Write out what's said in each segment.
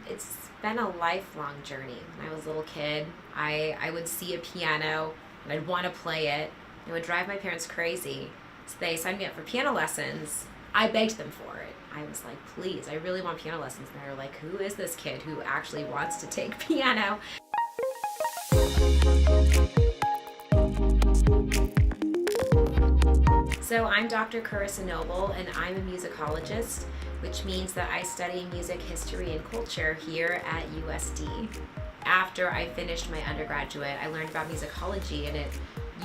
It's been a lifelong journey. When I was a little kid, I would see a piano and I'd want to play it. It would drive my parents crazy. So they signed me up for piano lessons. I begged them for it. I was like, please, I really want piano lessons. And they were like, who is this kid who actually wants to take piano? So I'm Dr. Charissa Noble, and I'm a musicologist, which means that I study music history and culture here at USD. After I finished my undergraduate, I learned about musicology, and it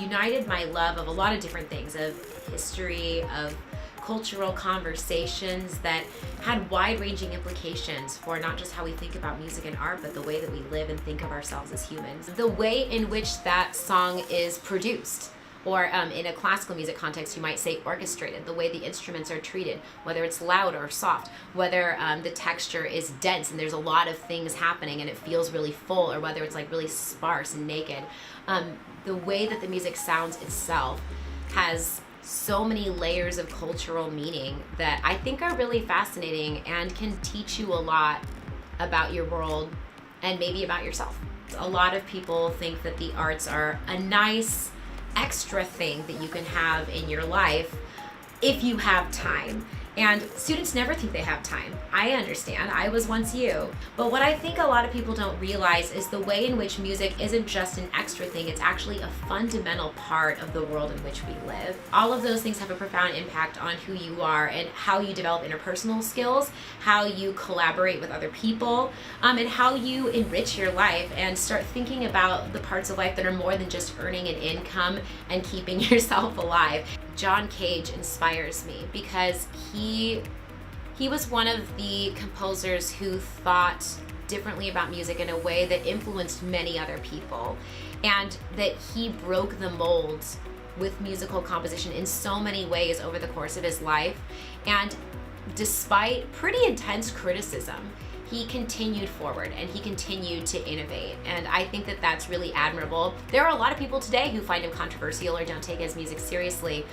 united my love of a lot of different things, of history, of cultural conversations that had wide-ranging implications for not just how we think about music and art, but the way that we live and think of ourselves as humans. The way in which that song is produced, or in a classical music context, you might say orchestrated, the way the instruments are treated, whether it's loud or soft, whether the texture is dense and there's a lot of things happening and it feels really full, or whether it's like really sparse and naked. The way that the music sounds itself has so many layers of cultural meaning that I think are really fascinating and can teach you a lot about your world and maybe about yourself. A lot of people think that the arts are a nice extra thing that you can have in your life if you have time. And students never think they have time. I understand. I was once you. But what I think a lot of people don't realize is the way in which music isn't just an extra thing, it's actually a fundamental part of the world in which we live. All of those things have a profound impact on who you are and how you develop interpersonal skills, how you collaborate with other people, and how you enrich your life and start thinking about the parts of life that are more than just earning an income and keeping yourself alive. John Cage inspires me because he was one of the composers who thought differently about music in a way that influenced many other people, and that he broke the mold with musical composition in so many ways over the course of his life. And despite pretty intense criticism, he continued forward and he continued to innovate. And I think that that's really admirable. There are a lot of people today who find him controversial or don't take his music seriously.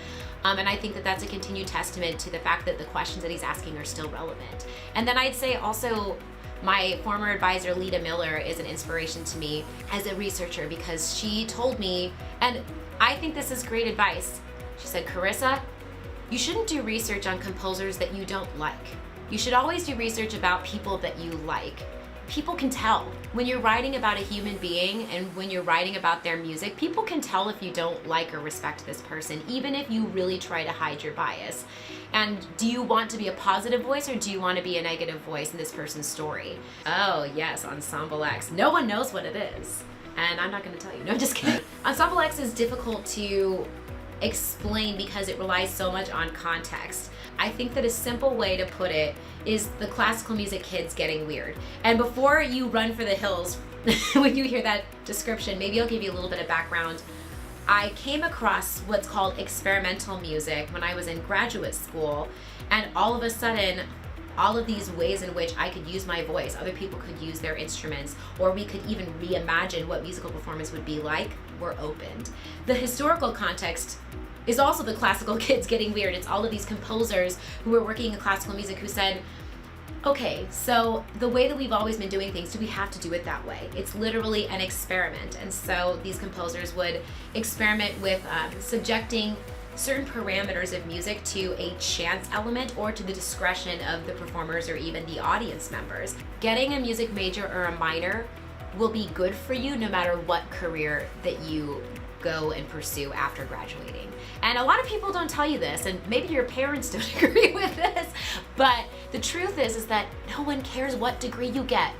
And I think that that's a continued testament to the fact that the questions that he's asking are still relevant. And then I'd say also, my former advisor, Lita Miller, is an inspiration to me as a researcher, because she told me, and I think this is great advice, she said, Charissa, you shouldn't do research on composers that you don't like. You should always do research about people that you like. People can tell. When you're writing about a human being and when you're writing about their music, people can tell if you don't like or respect this person, even if you really try to hide your bias. And do you want to be a positive voice, or do you want to be a negative voice in this person's story? Oh yes, Ensemble X. No one knows what it is. And I'm not going to tell you. No, just kidding. Ensemble X is difficult to explain because it relies so much on context. I think that a simple way to put it is the classical music kids getting weird. And before you run for the hills when you hear that description, maybe I'll give you a little bit of background. I came across what's called experimental music when I was in graduate school, and all of a sudden, all of these ways in which I could use my voice, other people could use their instruments, or we could even reimagine what musical performance would be like, were opened. The historical context is also the classical kids getting weird. It's all of these composers who were working in classical music who said, okay, so the way that we've always been doing things, do we have to do it that way? It's literally an experiment. And so these composers would experiment with subjecting certain parameters of music to a chance element or to the discretion of the performers or even the audience members. Getting a music major or a minor will be good for you no matter what career that you go and pursue after graduating. And a lot of people don't tell you this, and maybe your parents don't agree with this, but the truth is that no one cares what degree you get.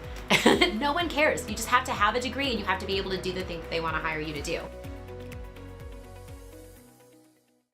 No one cares. You just have to have a degree, and you have to be able to do the thing that they want to hire you to do.